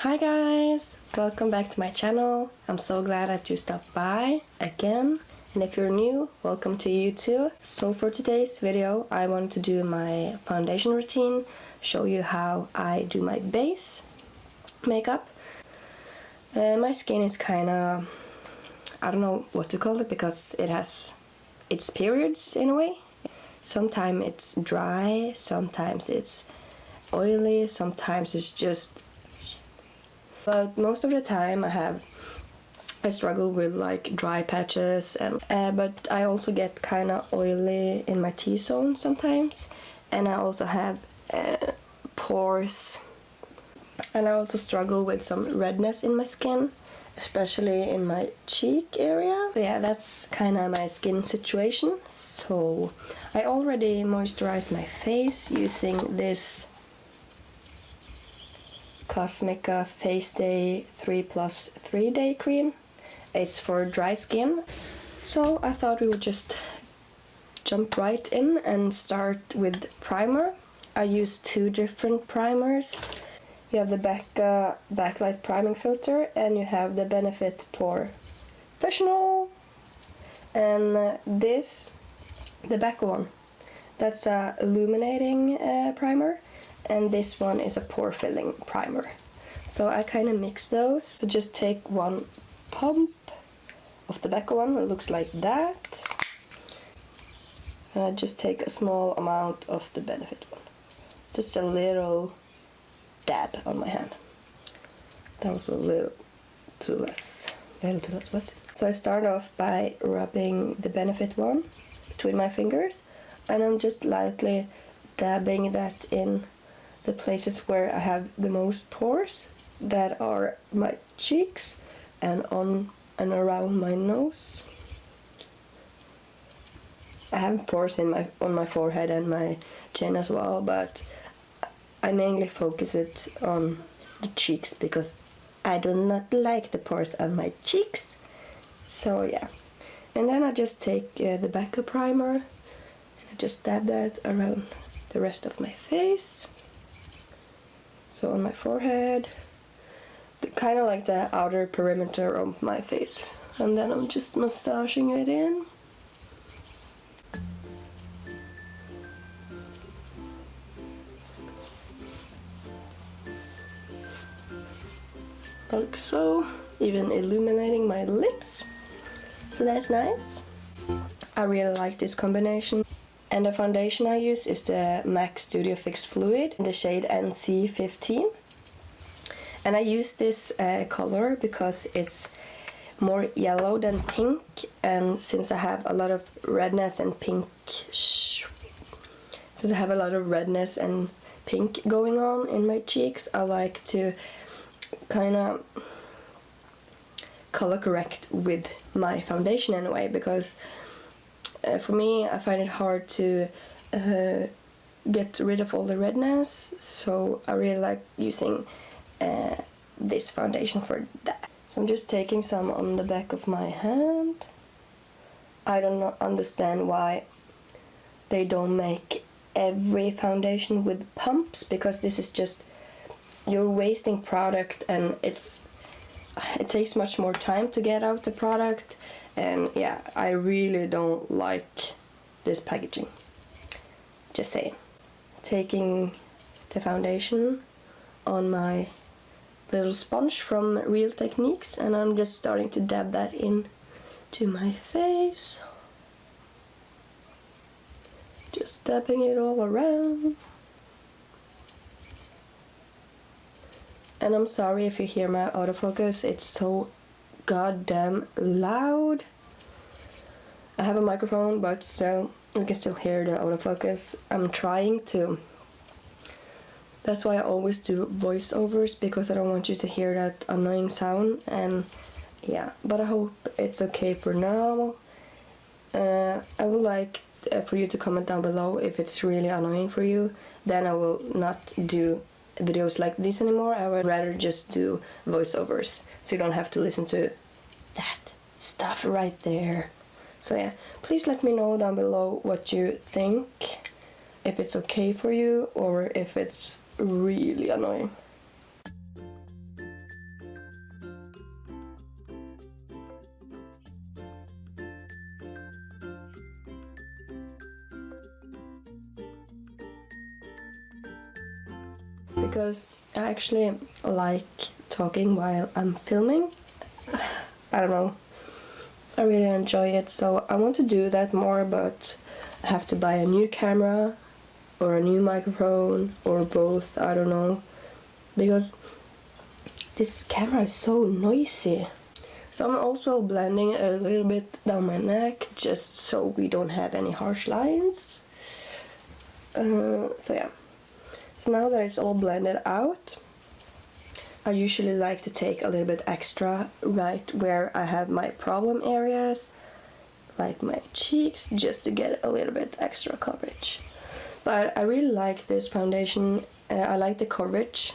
Hi guys! Welcome back to my channel. I'm so glad that you stopped by again. And if you're new, welcome to you too. So for today's video, I want to do my foundation routine, show you how I do my base makeup. My skin is kinda, I don't know what to call it because it has its periods in a way. Sometimes it's dry, sometimes it's oily, sometimes it's just... But most of the time I struggle with like dry patches, and but I also get kind of oily in my T-zone sometimes, and I also have pores, and I also struggle with some redness in my skin, especially in my cheek area. So yeah, that's kind of my skin situation. So I already moisturized my face using this Cosmica Face Day 3+3 Day Cream. It's for dry skin. So I thought we would just jump right in and start with primer. I use two different primers. You have the Becca Backlight priming filter and you have the Benefit Porefessional. And this, the Becca one, that's a illuminating primer. And this one is a pore filling primer. So I kind of mix those. So just take one pump of the Becca one, it looks like that. And I just take a small amount of the Benefit one. Just a little dab on my hand. That was a little too less. What? So I start off by rubbing the Benefit one between my fingers. And I'm just lightly dabbing that in the places where I have the most pores, that are my cheeks and on and around my nose. I have pores on my forehead and my chin as well, but I mainly focus it on the cheeks because I do not like the pores on my cheeks. So yeah, and then I just take the Becca primer and I just dab that around the rest of my face. So on my forehead, kind of like the outer perimeter of my face. And then I'm just massaging it in. Like so, even illuminating my lips. So that's nice. I really like this combination. And the foundation I use is the MAC Studio Fix Fluid in the shade NC15. And I use this color because it's more yellow than pink, and since I have a lot of redness and pink going on in my cheeks, I like to kind of color correct with my foundation in a way, because for me, I find it hard to get rid of all the redness, so I really like using this foundation for that. So I'm just taking some on the back of my hand. I don't understand why they don't make every foundation with pumps, because this is just, you're wasting product, and it takes much more time to get out the product. And yeah, I really don't like this packaging. Just saying. Taking the foundation on my little sponge from Real Techniques, and I'm just starting to dab that in to my face. Just dabbing it all around. And I'm sorry if you hear my autofocus, it's so goddamn loud. I have a microphone, but still, you can still hear the autofocus. I'm trying to. That's why I always do voiceovers, because I don't want you to hear that annoying sound. And yeah, but I hope it's okay for now. I would like for you to comment down below if it's really annoying for you. Then I will not do videos like this anymore. I would rather just do voiceovers, so you don't have to listen to that stuff right there. So yeah, please let me know down below what you think, if it's okay for you or if it's really annoying. because I actually like talking while I'm filming. I don't know, I really enjoy it, so I want to do that more, but I have to buy a new camera or a new microphone or both, I don't know, because this camera is so noisy. So I'm also blending a little bit down my neck just so we don't have any harsh lines. So yeah, so now that it's all blended out, I usually like to take a little bit extra right where I have my problem areas, like my cheeks, just to get a little bit extra coverage. But I really like this foundation. I like the coverage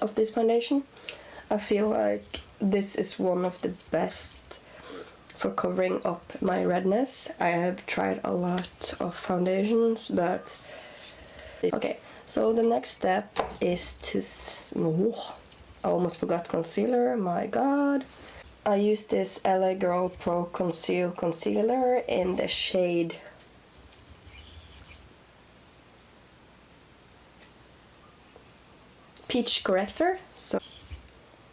of this foundation. I feel like this is one of the best for covering up my redness. I have tried a lot of foundations, but okay. So the next step is to I almost forgot concealer, my god. I use this LA Girl Pro Conceal Concealer in the shade Peach Corrector. So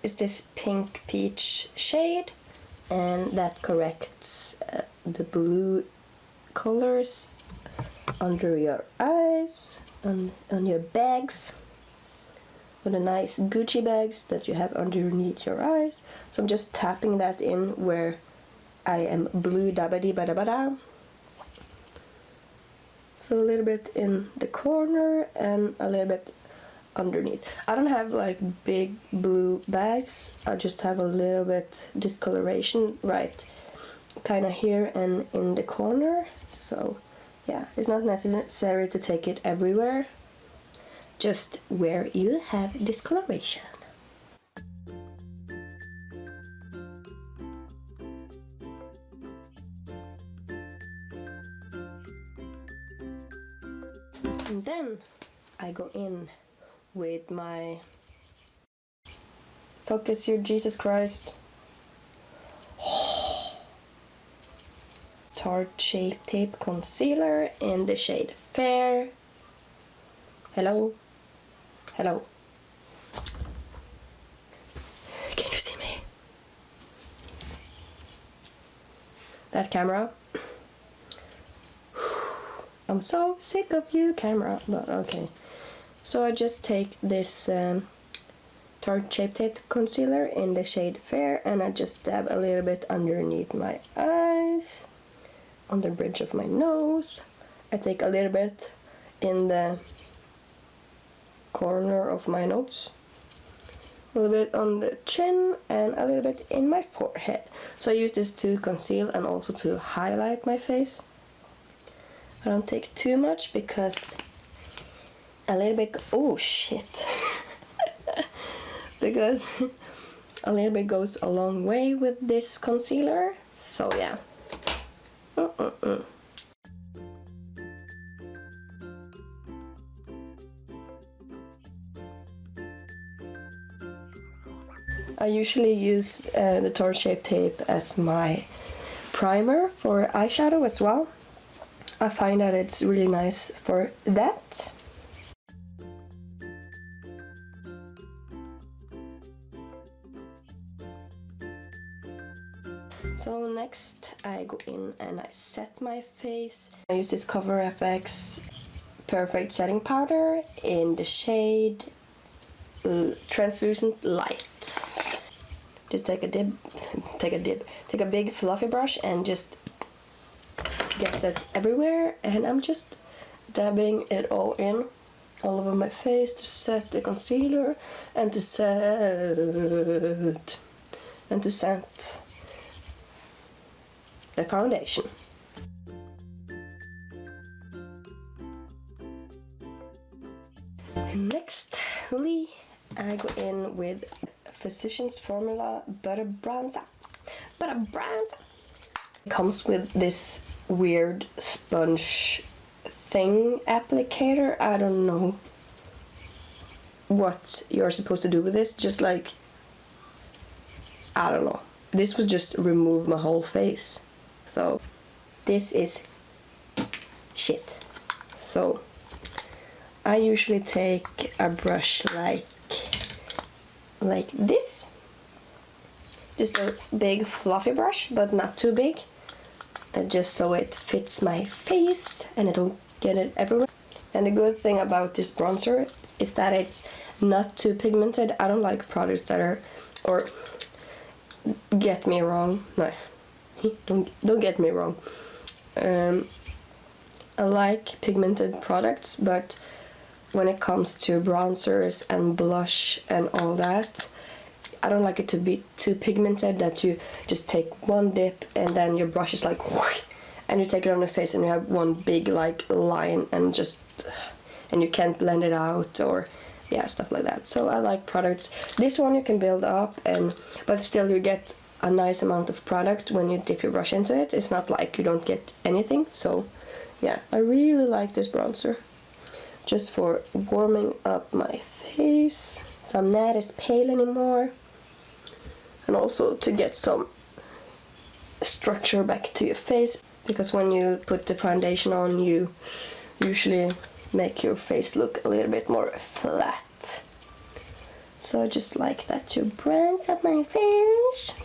it's this pink peach shade, and that corrects the blue colors under your eyes, on your bags, or the nice Gucci bags that you have underneath your eyes. So I'm just tapping that in where I am blue dabba bada bada. So a little bit in the corner and a little bit underneath. I don't have like big blue bags, I just have a little bit discoloration right kind of here and in the corner. So yeah, it's not necessary to take it everywhere, just where you have discoloration. And then I go in with my Focus Your Jesus Christ Tarte Shape Tape Concealer in the shade Fair. Hello? Hello? Can you see me? That camera? I'm so sick of you, camera. But okay. So I just take this Tarte Shape Tape Concealer in the shade Fair, and I just dab a little bit underneath my eyes, on the bridge of my nose. I take a little bit in the corner of my nose, a little bit on the chin, and a little bit in my forehead. So I use this to conceal and also to highlight my face. I don't take too much because a little bit, oh shit, because a little bit goes a long way with this concealer. So yeah. I usually use the Tarte Shape Tape as my primer for eyeshadow as well. I find that it's really nice for that. So next I go in and I set my face. I use this Cover FX Perfect Setting Powder in the shade Translucent Light. Just take a big fluffy brush and just get that everywhere, and I'm just dabbing it all over my face to set the concealer and to set the foundation. Nextly, I go in with Physicians Formula Butter Bronzer. It comes with this weird sponge thing applicator. I don't know what you're supposed to do with this. Just like, I don't know. This was just remove my whole face. So this is shit. So I usually take a brush like this. Just a big fluffy brush, but not too big. And just so it fits my face and I don't get it everywhere. And the good thing about this bronzer is that it's not too pigmented. I don't like products that are, or get me wrong, no, don't get me wrong. I like pigmented products, but when it comes to bronzers and blush and all that, I don't like it to be too pigmented that you just take one dip and then your brush is like whoosh, and you take it on the face and you have one big like line and you can't blend it out, or yeah, stuff like that. So I like products. This one you can build up, but still you get a nice amount of product when you dip your brush into it. It's not like you don't get anything. So yeah, I really like this bronzer just for warming up my face so I'm not as pale anymore, and also to get some structure back to your face, because when you put the foundation on you usually make your face look a little bit more flat. So I just like that to bronze up my face.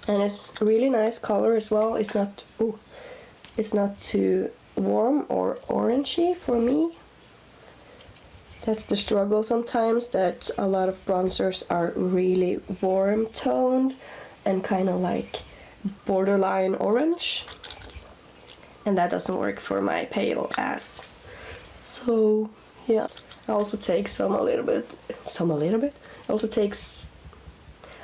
And it's really nice color as well. It's not too warm or orangey for me. That's the struggle sometimes, that a lot of bronzers are really warm toned and kind of like borderline orange, and that doesn't work for my pale ass. So yeah, I also take I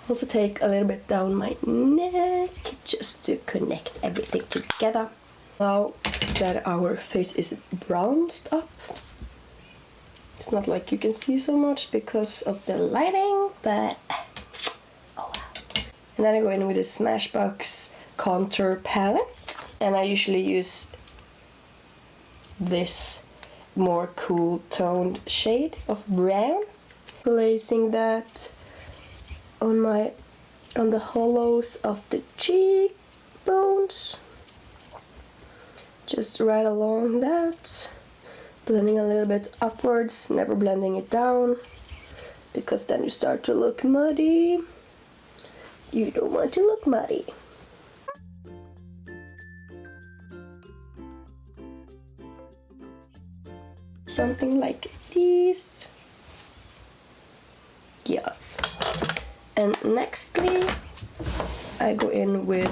also take a little bit down my neck just to connect everything together. Now that our face is bronzed up, it's not like you can see so much because of the lighting, but oh wow. And then I go in with a Smashbox contour palette, and I usually use this more cool toned shade of brown. Placing that on the hollows of the cheekbones, just right along that, blending a little bit upwards, never blending it down, because then you start to look muddy. You don't want to look muddy. Something like this. Yes. And nextly, I go in with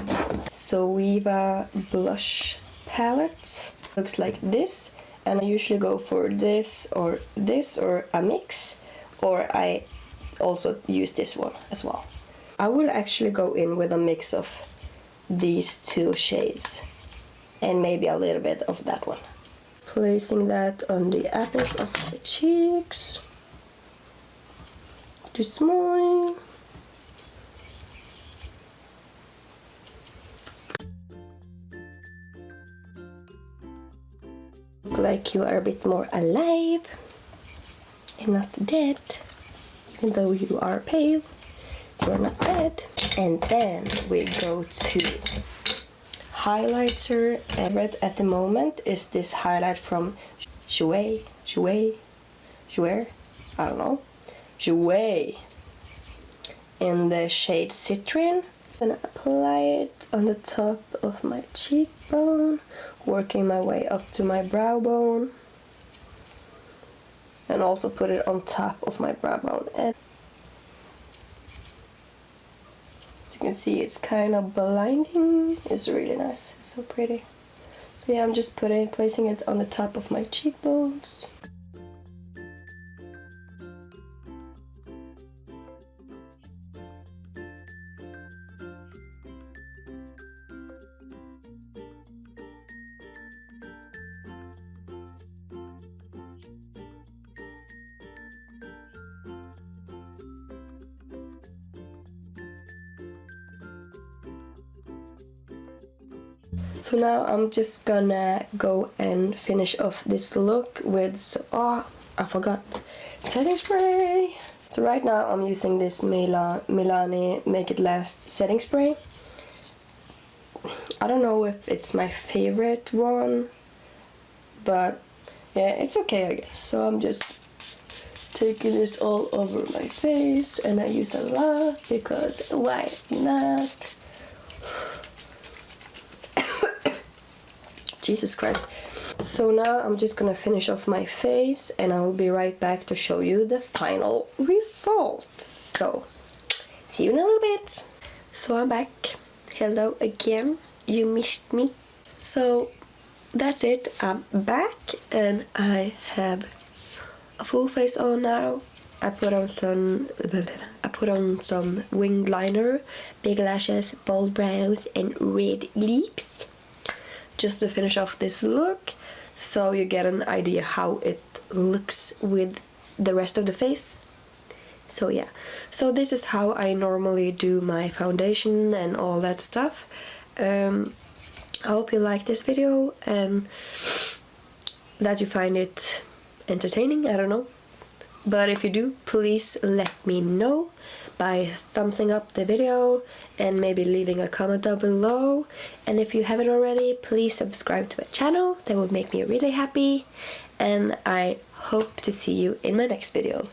Zoeva blush palette. Looks like this, and I usually go for this or a mix, or I also use this one as well. I will actually go in with a mix of these two shades and maybe a little bit of that one. Placing that on the apples of the cheeks. Just small. Look like you are a bit more alive and not dead, even though you are pale. You're not dead. And then we go to highlighter. Favorite at the moment is this highlight from Jouer, I don't know, Jouer, in the shade Citrine. I'm gonna apply it on the top of my cheekbone, working my way up to my brow bone, and also put it on top of my brow bone. And as you can see, it's kind of blinding. It's really nice. It's so pretty. So yeah, I'm just placing it on the top of my cheekbones. So now I'm just gonna go and finish off this look with, I forgot, setting spray. So right now I'm using this Milani Make It Last setting spray. I don't know if it's my favorite one, but yeah, it's okay, I guess. So I'm just taking this all over my face, and I use a lot because why not? Jesus Christ. So now I'm just gonna finish off my face, and I'll be right back to show you the final result. So, see you in a little bit. So I'm back. Hello again. You missed me. So that's it. I'm back, and I have a full face on now. I put on some winged liner, big lashes, bold brows, and red lips, just to finish off this look, so you get an idea how it looks with the rest of the face. So yeah, so this is how I normally do my foundation and all that stuff. I hope you like this video and that you find it entertaining, I don't know. But if you do, please let me know by thumbsing up the video and maybe leaving a comment down below. And if you haven't already, please subscribe to my channel. That would make me really happy. And I hope to see you in my next video.